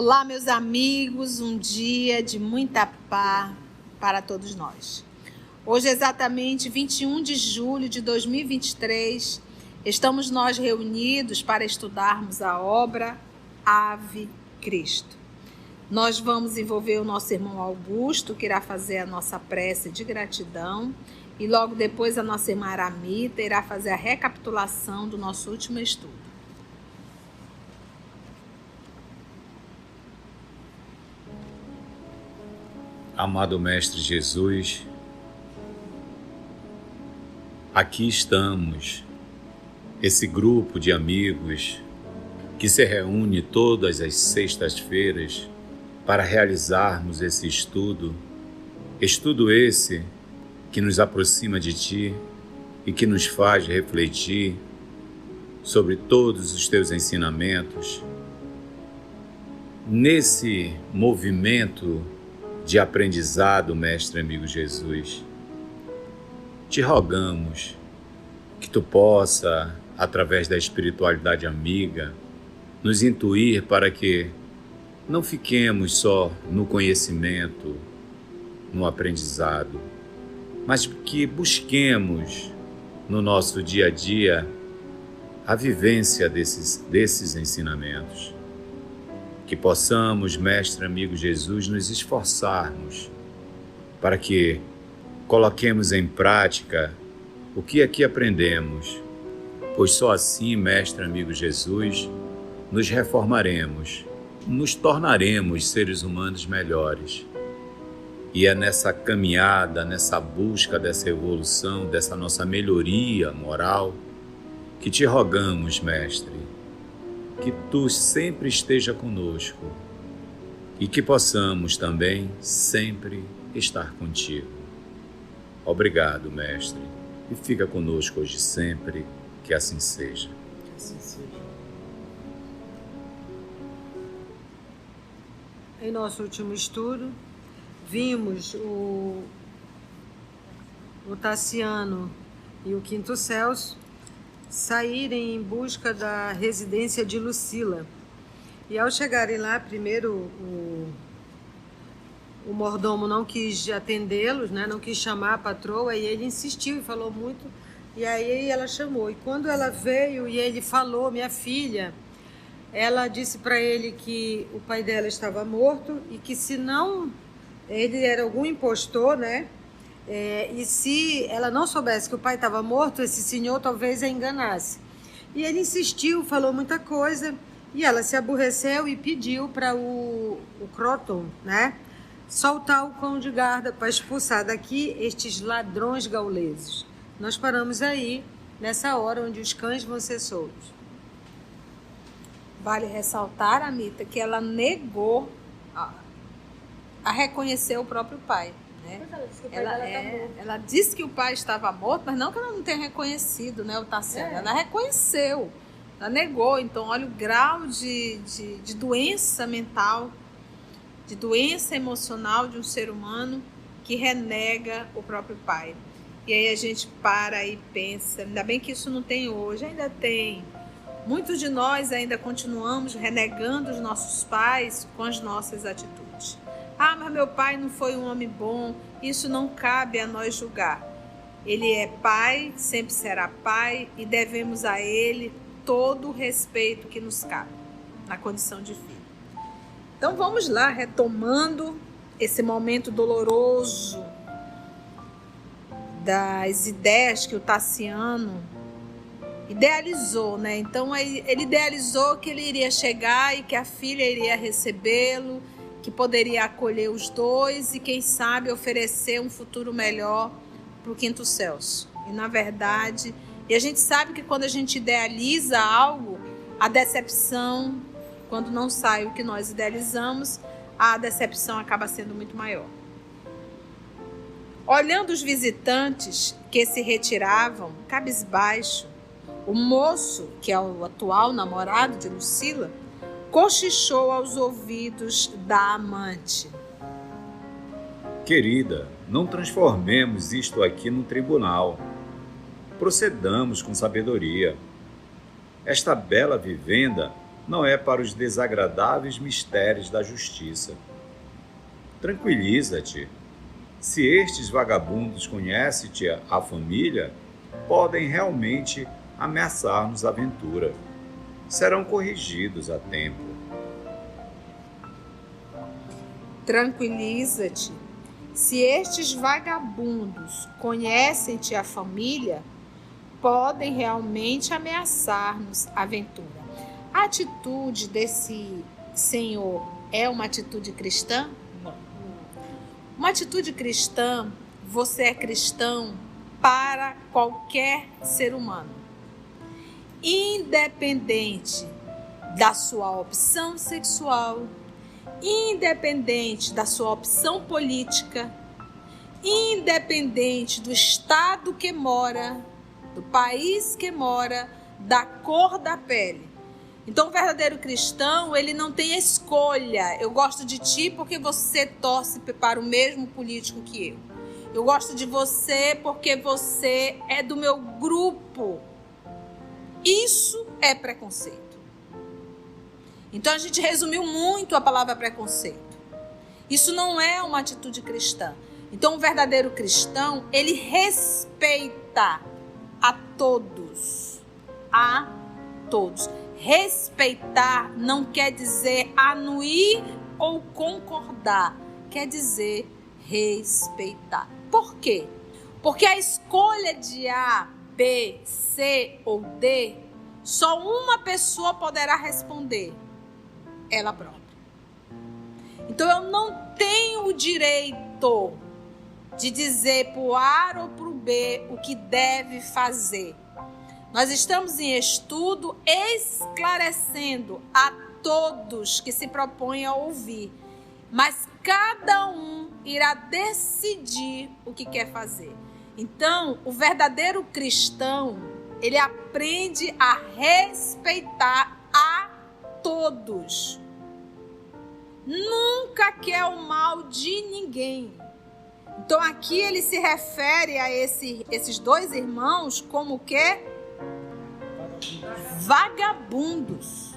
Olá, meus amigos, um dia de muita paz para todos nós. Hoje, exatamente 21 de julho de 2023, estamos nós reunidos para estudarmos a obra Ave Cristo. Nós vamos envolver o nosso irmão Augusto, que irá fazer a nossa prece de gratidão, e logo depois a nossa irmã Aramita irá fazer a recapitulação do nosso último estudo. Amado Mestre Jesus, aqui estamos, esse grupo de amigos que se reúne todas as sextas-feiras para realizarmos esse estudo esse que nos aproxima de Ti e que nos faz refletir sobre todos os Teus ensinamentos. Nesse movimento de aprendizado, Mestre amigo Jesus, te rogamos que Tu possa, através da espiritualidade amiga, nos intuir para que não fiquemos só no conhecimento, no aprendizado, mas que busquemos no nosso dia a dia a vivência desses ensinamentos. Que possamos, Mestre amigo Jesus, nos esforçarmos para que coloquemos em prática o que aqui aprendemos, pois só assim, Mestre amigo Jesus, nos reformaremos, nos tornaremos seres humanos melhores. E é nessa caminhada, nessa busca dessa evolução, dessa nossa melhoria moral, que te rogamos, Mestre, que Tu sempre esteja conosco e que possamos também sempre estar contigo. Obrigado, Mestre, e fica conosco hoje sempre, que assim seja. Que assim seja. Em nosso último estudo, vimos o Tassiano e o Quinto Celso saírem em busca da residência de Lucila. E ao chegarem lá, primeiro o mordomo não quis atendê-los, né? Não quis chamar a patroa, e ele insistiu e falou muito, e aí ela chamou. E quando ela veio e ele falou, minha filha, ela disse para ele que o pai dela estava morto e que se não, ele era algum impostor, né? E se ela não soubesse que o pai estava morto, esse senhor talvez a enganasse. E ele insistiu, falou muita coisa, e ela se aborreceu e pediu para o Croton, né, soltar o cão de guarda para expulsar daqui estes ladrões gauleses. Nós paramos aí, nessa hora onde os cães vão ser soltos. Vale ressaltar, Amita, que ela negou a reconhecer o próprio pai. Né? Ela disse que o pai estava morto, mas não que ela não tenha reconhecido, né, o Tassiano. Ela reconheceu, ela negou. Então, olha o grau de doença mental, de doença emocional de um ser humano que renega o próprio pai. E aí a gente para e pensa, ainda bem que isso não tem hoje, ainda tem. Muitos de nós ainda continuamos renegando os nossos pais com as nossas atitudes. Ah, mas meu pai não foi um homem bom, isso não cabe a nós julgar. Ele é pai, sempre será pai, e devemos a ele todo o respeito que nos cabe, na condição de filho. Então vamos lá, retomando esse momento doloroso das ideias que o Tassiano idealizou, né? Então ele idealizou que ele iria chegar e que a filha iria recebê-lo, que poderia acolher os dois e, quem sabe, oferecer um futuro melhor para o Quinto Celso. E, na verdade, a gente sabe que quando a gente idealiza algo, a decepção, quando não sai o que nós idealizamos, a decepção acaba sendo muito maior. Olhando os visitantes que se retiravam, cabisbaixo, o moço, que é o atual namorado de Lucila, cochichou aos ouvidos da amante. Querida, não transformemos isto aqui num tribunal. Procedamos com sabedoria. Esta bela vivenda não é para os desagradáveis mistérios da justiça. Tranquiliza-te. Se estes vagabundos conhecem-te a família, podem realmente ameaçar-nos a aventura. Serão corrigidos a tempo. Tranquiliza-te. Se estes vagabundos conhecem-te a família, podem realmente ameaçar-nos a aventura. A atitude desse senhor é uma atitude cristã? Não. Uma atitude cristã, você é cristão para qualquer ser humano. Independente da sua opção sexual, independente da sua opção política, independente do estado que mora, do país que mora, da cor da pele. Então, o verdadeiro cristão, ele não tem escolha. Eu gosto de ti porque você torce para o mesmo político que eu. Eu gosto de você porque você é do meu grupo. Isso é preconceito. Então, a gente resumiu muito a palavra preconceito. Isso não é uma atitude cristã. Então, o verdadeiro cristão, ele respeita a todos. A todos. Respeitar não quer dizer anuir ou concordar. Quer dizer respeitar. Por quê? Porque a escolha de A, B, C ou D, só uma pessoa poderá responder. Ela própria. Então eu não tenho o direito de dizer para o A ou para o B o que deve fazer. Nós estamos em estudo esclarecendo a todos que se propõem a ouvir, mas cada um irá decidir o que quer fazer. Então, o verdadeiro cristão, ele aprende a respeitar a todos. Nunca quer o mal de ninguém. Então aqui ele se refere a esses dois irmãos como o quê? Vagabundos.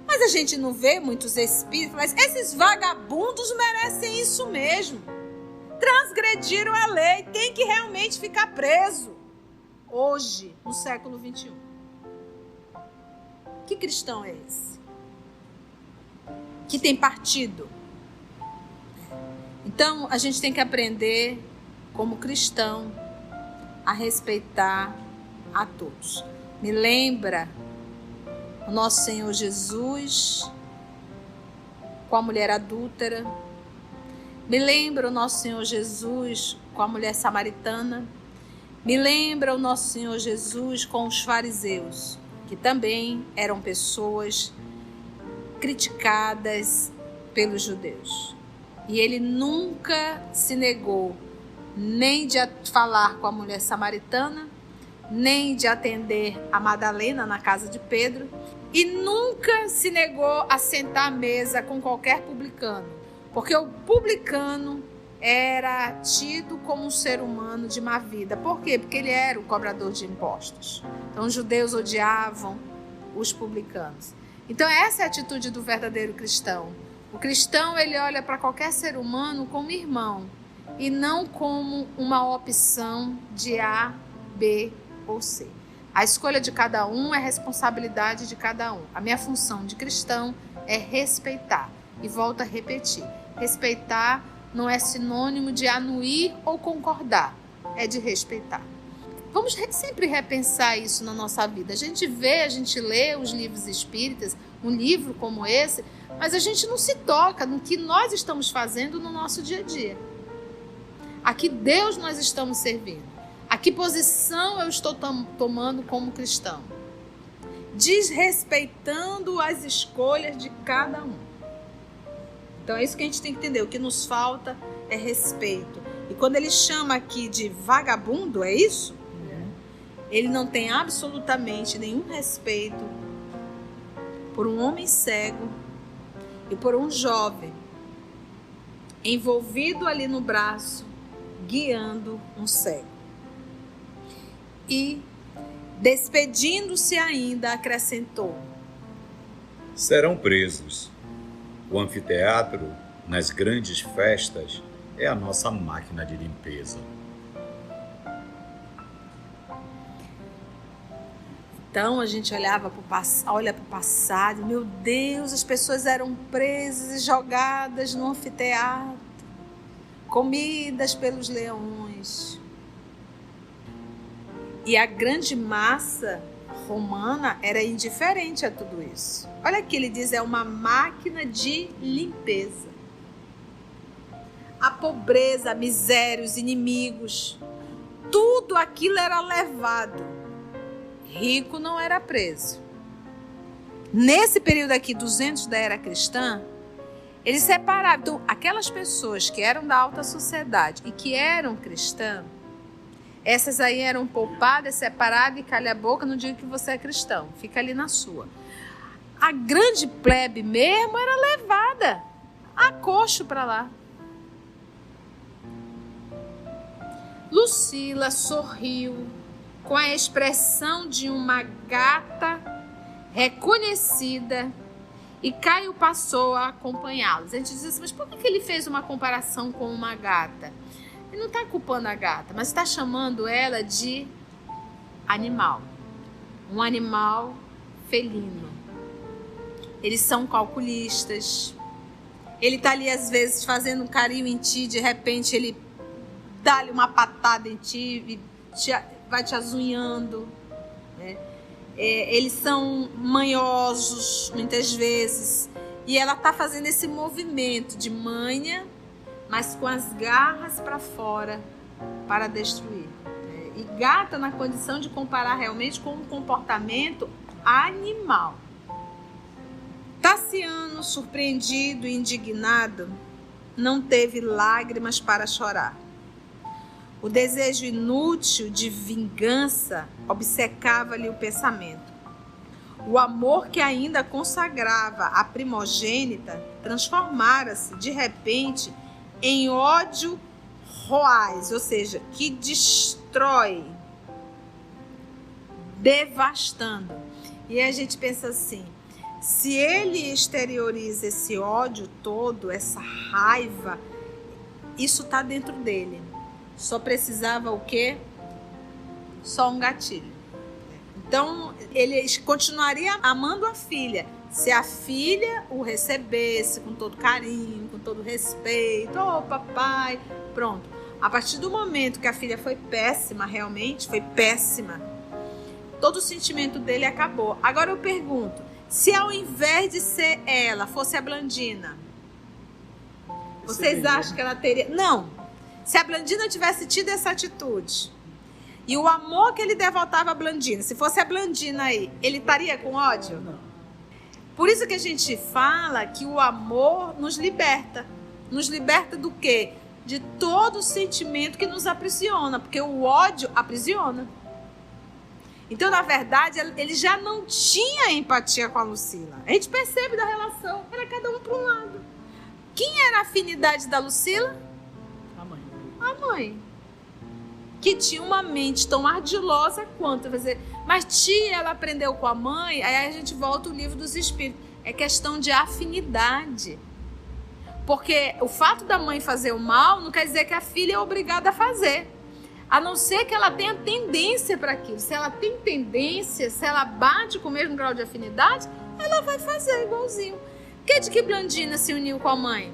Mas a gente não vê muitos espíritos, mas esses vagabundos merecem isso mesmo. Transgrediram a lei, tem que realmente ficar preso. Hoje, no século 21. Que cristão é esse? Que tem partido? Então, a gente tem que aprender, como cristão, a respeitar a todos. Me lembra o nosso Senhor Jesus com a mulher adúltera. Me lembra o nosso Senhor Jesus com a mulher samaritana. Me lembra o nosso Senhor Jesus com os fariseus, que também eram pessoas criticadas pelos judeus. E ele nunca se negou nem de falar com a mulher samaritana, nem de atender a Madalena na casa de Pedro, e nunca se negou a sentar à mesa com qualquer publicano, porque o publicano era tido como um ser humano de má vida. Por quê? Porque ele era o cobrador de impostos. Então os judeus odiavam os publicanos. Então essa é a atitude do verdadeiro cristão. O cristão, ele olha para qualquer ser humano como irmão e não como uma opção de A, B ou C. A escolha de cada um é responsabilidade de cada um. A minha função de cristão é respeitar. E volto a repetir, respeitar não é sinônimo de anuir ou concordar, é de respeitar. Vamos sempre repensar isso na nossa vida. A gente lê os livros espíritas, um livro como esse, mas a gente não se toca no que nós estamos fazendo no nosso dia a dia. A que Deus nós estamos servindo? A que posição eu estou tomando como cristão? Desrespeitando as escolhas de cada um. Então é isso que a gente tem que entender. O que nos falta é respeito. E quando ele chama aqui de vagabundo, é isso? Ele não tem absolutamente nenhum respeito por um homem cego e por um jovem envolvido ali no braço, guiando um cego. E, despedindo-se ainda, acrescentou: serão presos. O anfiteatro, nas grandes festas, é a nossa máquina de limpeza. Então a gente olha para o passado, meu Deus, as pessoas eram presas e jogadas no anfiteatro, comidas pelos leões. E a grande massa romana era indiferente a tudo isso. Olha aqui, ele diz, é uma máquina de limpeza. A pobreza, a miséria, os inimigos, tudo aquilo era levado. Rico não era preso. Nesse período aqui, 200 da era cristã, eles separavam. Então, aquelas pessoas que eram da alta sociedade e que eram cristãs, essas aí eram poupadas, separadas e calha a boca, não diga que você é cristão, fica ali na sua. A grande plebe mesmo era levada a coxo para lá. Lucila sorriu com a expressão de uma gata reconhecida e Caio passou a acompanhá-los. A gente diz assim, mas por que ele fez uma comparação com uma gata? Ele não está culpando a gata, mas está chamando ela de animal. Um animal felino. Eles são calculistas. Ele está ali às vezes fazendo um carinho em ti, de repente ele dá-lhe uma patada em ti e vai te azunhando, né? Eles são manhosos muitas vezes e ela está fazendo esse movimento de manha, mas com as garras para fora para destruir. E gata na condição de comparar realmente com um comportamento animal. Tassiano, surpreendido e indignado, não teve lágrimas para chorar. O desejo inútil de vingança obcecava-lhe o pensamento. O amor que ainda consagrava a primogênita transformara-se, de repente, em ódio roaz, ou seja, que destrói, devastando. E a gente pensa assim, se ele exterioriza esse ódio todo, essa raiva, isso está dentro dele. Só precisava o quê? Só um gatilho. Então, ele continuaria amando a filha. Se a filha o recebesse com todo carinho, com todo respeito. Oh, papai. Pronto. A partir do momento que a filha foi péssima, realmente foi péssima, todo o sentimento dele acabou. Agora eu pergunto, se ao invés de ser ela, fosse a Blandina, vocês acham que ela teria... Não. Se a Blandina tivesse tido essa atitude e o amor que ele devotava a Blandina, se fosse a Blandina aí, ele estaria com ódio? Não. Por isso que a gente fala que o amor nos liberta. Nos liberta do quê? De todo sentimento que nos aprisiona, porque o ódio aprisiona. Então, na verdade, ele já não tinha empatia com a Lucila. A gente percebe da relação, era cada um para um lado. Quem era a afinidade da Lucila? A mãe, que tinha uma mente tão ardilosa quanto, mas tia, ela aprendeu com a mãe, aí a gente volta ao livro dos Espíritos, é questão de afinidade, porque o fato da mãe fazer o mal não quer dizer que a filha é obrigada a fazer, a não ser que ela tenha tendência para aquilo. Se ela tem tendência, se ela bate com o mesmo grau de afinidade, ela vai fazer igualzinho. Que de que Blandina se uniu com a mãe?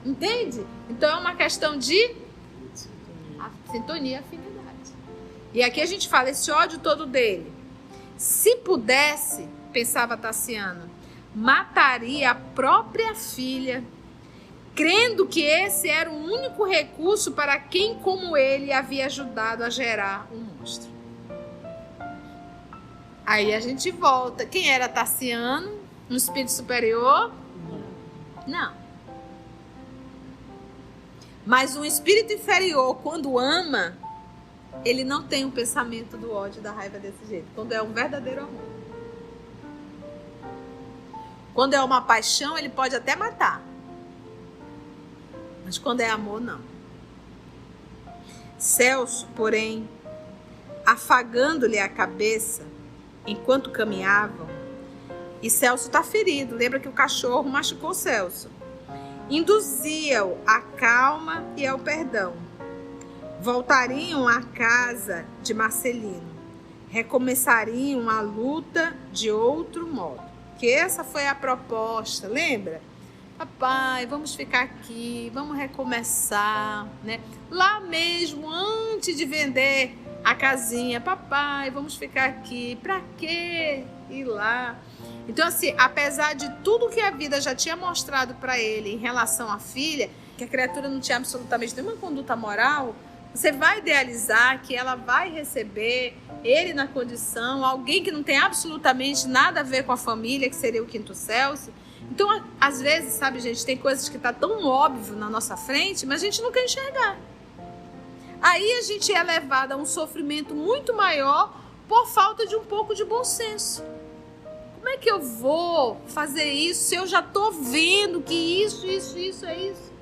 Entende? Então é uma questão de sintonia e afinidade. E aqui a gente fala esse ódio todo dele. Se pudesse, pensava Tassiano, mataria a própria filha, crendo que esse era o único recurso para quem, como ele, havia ajudado a gerar um monstro. Aí a gente volta. Quem era Tassiano? Um espírito superior? Não. Mas um espírito inferior, quando ama, ele não tem um pensamento do ódio e da raiva desse jeito. Quando é um verdadeiro amor. Quando é uma paixão, ele pode até matar. Mas quando é amor, não. Celso, porém, afagando-lhe a cabeça, enquanto caminhavam, E Celso está ferido. Lembra que o cachorro machucou Celso. Induziam a calma e ao perdão. Voltariam à casa de Marcelino. Recomeçariam a luta de outro modo. Que essa foi a proposta, lembra? Papai, vamos ficar aqui, vamos recomeçar, né? Lá mesmo, antes de vender a casinha, papai, vamos ficar aqui. Pra quê ir lá? Então, assim, apesar de tudo que a vida já tinha mostrado para ele em relação à filha, que a criatura não tinha absolutamente nenhuma conduta moral, você vai idealizar que ela vai receber ele na condição, alguém que não tem absolutamente nada a ver com a família, que seria o quinto Celso. Então, às vezes, sabe, gente, tem coisas que tá tão óbvio na nossa frente, mas a gente não quer enxergar. Aí a gente é levado a um sofrimento muito maior por falta de um pouco de bom senso. Como é que eu vou fazer isso se eu já tô vendo que isso é isso?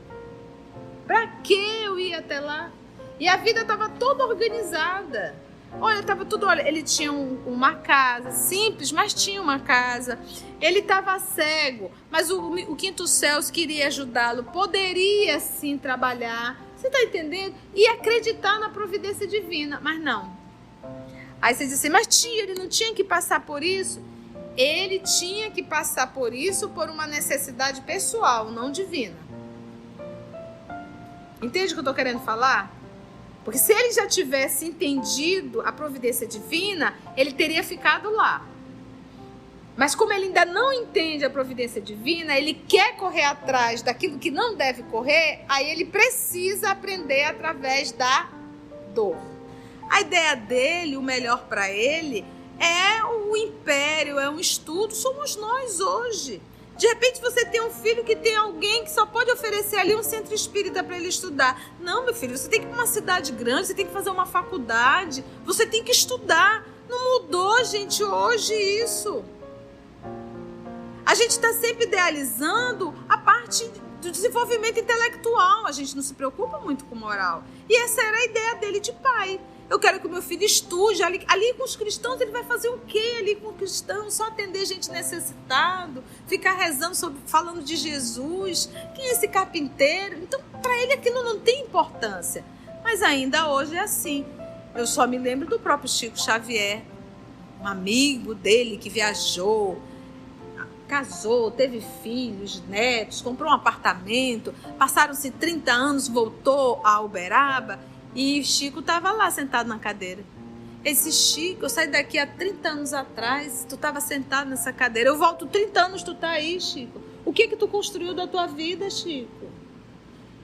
Pra que eu ia até lá? E a vida estava toda organizada. Olha, estava tudo. Olha, ele tinha uma casa simples, mas tinha uma casa. Ele estava cego, mas o quinto Celso queria ajudá-lo. Poderia sim trabalhar. Você está entendendo? E acreditar na providência divina, mas não. Aí você diz assim, mas tia, ele não tinha que passar por isso? Ele tinha que passar por isso por uma necessidade pessoal, não divina. Entende o que eu estou querendo falar? Porque se ele já tivesse entendido a providência divina, ele teria ficado lá. Mas como ele ainda não entende a providência divina, ele quer correr atrás daquilo que não deve correr, aí ele precisa aprender através da dor. A ideia dele, o melhor para ele, é o império, é um estudo, somos nós hoje. De repente você tem um filho que tem alguém que só pode oferecer ali um centro espírita para ele estudar. Não, meu filho, você tem que ir para uma cidade grande, você tem que fazer uma faculdade, você tem que estudar. Não mudou, gente, hoje isso. A gente está sempre idealizando a parte do desenvolvimento intelectual, a gente não se preocupa muito com moral. E essa era a ideia dele de pai. Eu quero que o meu filho estude. Ali com os cristãos, ele vai fazer o quê ali com os cristãos? Só atender gente necessitado, ficar rezando, falando de Jesus. Quem é esse carpinteiro? Então, para ele aquilo não tem importância. Mas ainda hoje é assim. Eu só me lembro do próprio Chico Xavier, um amigo dele que viajou, casou, teve filhos, netos, comprou um apartamento, passaram-se 30 anos, voltou a Uberaba. E Chico estava lá sentado na cadeira. Esse Chico, eu saí daqui há 30 anos atrás, tu estava sentado nessa cadeira. Eu volto 30 anos, tu tá aí, Chico. O que tu construiu da tua vida, Chico?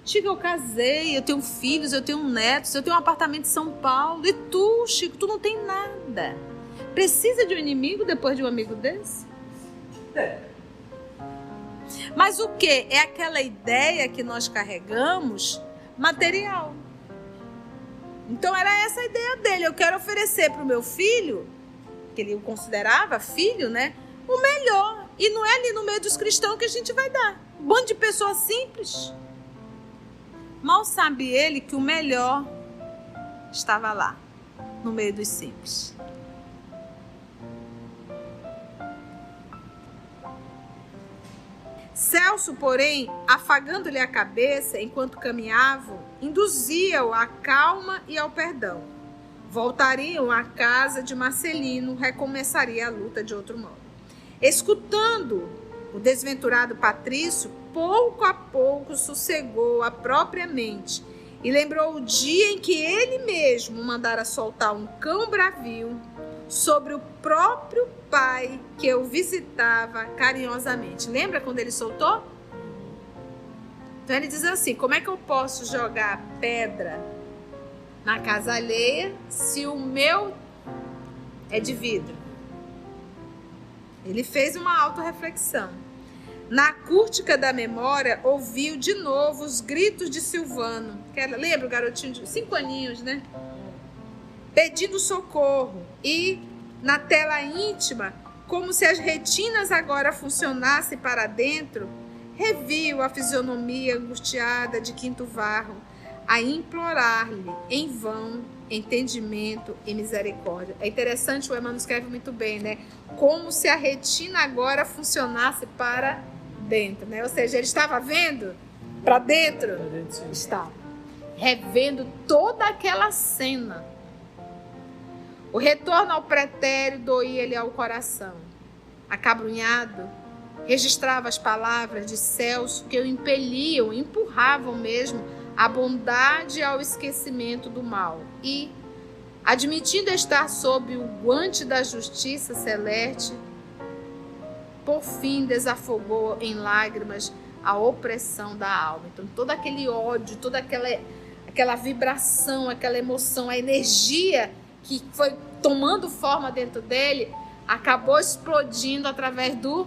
Chico, eu casei, eu tenho filhos, eu tenho netos, eu tenho um apartamento em São Paulo. E tu, Chico, tu não tem nada. Precisa de um inimigo depois de um amigo desse? Mas o que? É aquela ideia que nós carregamos material. Então era essa a ideia dele. Eu quero oferecer para o meu filho, que ele o considerava filho, né? O melhor. E não é ali no meio dos cristãos que a gente vai dar. Um bando de pessoas simples. Mal sabe ele que o melhor estava lá, no meio dos simples. Celso, porém, afagando-lhe a cabeça enquanto caminhavam, induzia-o à calma e ao perdão. Voltariam à casa de Marcelino, recomeçaria a luta de outro modo. Escutando o desventurado Patrício, pouco a pouco sossegou a própria mente e lembrou o dia em que ele mesmo mandara soltar um cão bravio sobre o próprio pai que o visitava carinhosamente. Lembra quando ele soltou? Então ele diz assim, como é que eu posso jogar pedra na casa alheia se o meu é de vidro? Ele fez uma autorreflexão. Na acústica da memória, ouviu de novo os gritos de Silvano. Lembra o garotinho de 5 aninhos, né? Pedindo socorro. E na tela íntima, como se as retinas agora funcionassem para dentro, reviu a fisionomia angustiada de Quinto Varro a implorar-lhe em vão entendimento e misericórdia. É interessante, o Emmanuel escreve muito bem, né? Como se a retina agora funcionasse para dentro, né? Ou seja, ele estava vendo para dentro? Estava. Revendo toda aquela cena. O retorno ao pretérito doía-lhe ao coração. Acabrunhado, registrava as palavras de Celso que o impeliam, empurravam mesmo a bondade ao esquecimento do mal. E, admitindo estar sob o guante da justiça celeste, por fim desafogou em lágrimas a opressão da alma. Então, todo aquele ódio, toda aquela vibração, aquela emoção, a energia que foi tomando forma dentro dele, acabou explodindo através do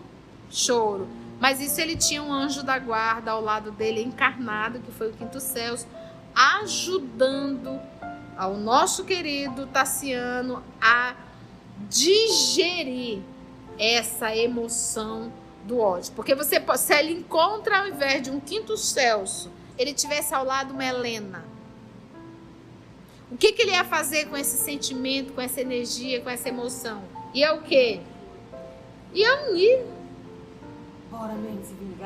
choro. Mas isso ele tinha um anjo da guarda ao lado dele, encarnado, que foi o Quinto Celso, ajudando ao nosso querido Tassiano a digerir essa emoção do ódio. Porque se ele encontra, ao invés de um Quinto Celso, ele tivesse ao lado uma Helena, o que ele ia fazer com esse sentimento, com essa energia, com essa emoção? Ia o quê? Ia unir.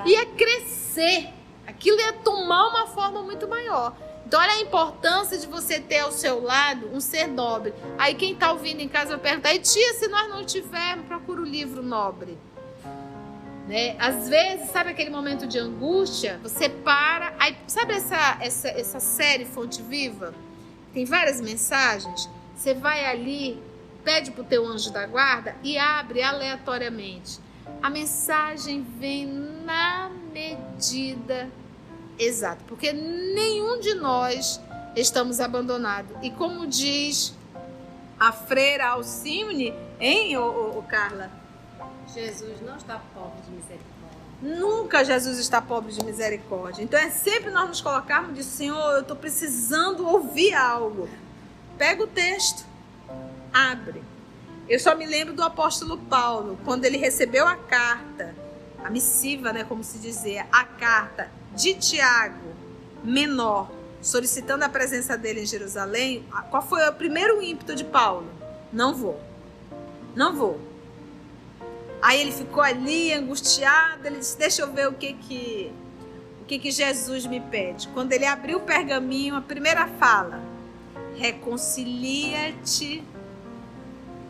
Ia crescer. Aquilo ia tomar uma forma muito maior. Então, olha a importância de você ter ao seu lado um ser nobre. Aí quem está ouvindo em casa vai perguntar: e tia, se nós não tivermos, procura o livro nobre. Né? Às vezes, sabe aquele momento de angústia? Você para. Aí, sabe essa série Fonte Viva? Tem várias mensagens. Você vai ali, pede para o teu anjo da guarda e abre aleatoriamente. A mensagem vem na medida exata, porque nenhum de nós estamos abandonados. E como diz a freira Alcimne, hein, Carla? Jesus não está pobre de misericórdia. Nunca Jesus está pobre de misericórdia. Então é sempre nós nos colocarmos de Senhor, eu estou precisando ouvir algo. Pega o texto, abre. Eu só me lembro do apóstolo Paulo, quando ele recebeu a carta, a missiva, né, como se dizia, a carta de Tiago, menor, solicitando a presença dele em Jerusalém. Qual foi o primeiro ímpeto de Paulo? Não vou. Aí ele ficou ali angustiado, ele disse: deixa eu ver o que Jesus me pede. Quando ele abriu o pergaminho, a primeira fala: reconcilia-te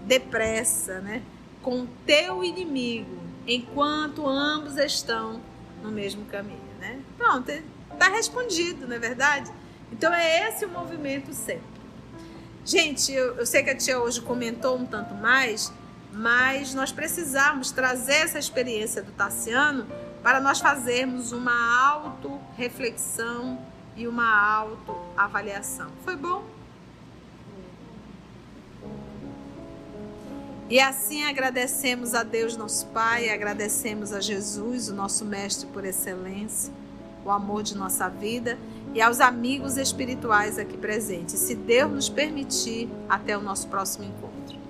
depressa, né, com teu inimigo, enquanto ambos estão no mesmo caminho, né? Pronto, está respondido, não é verdade? Então é esse o movimento sempre. Gente, eu sei que a tia hoje comentou um tanto mais, mas nós precisamos trazer essa experiência do Tassiano para nós fazermos uma auto-reflexão e uma auto-avaliação. Foi bom? E assim agradecemos a Deus nosso Pai, agradecemos a Jesus, o nosso Mestre por excelência, o amor de nossa vida, e aos amigos espirituais aqui presentes. Se Deus nos permitir, até o nosso próximo encontro.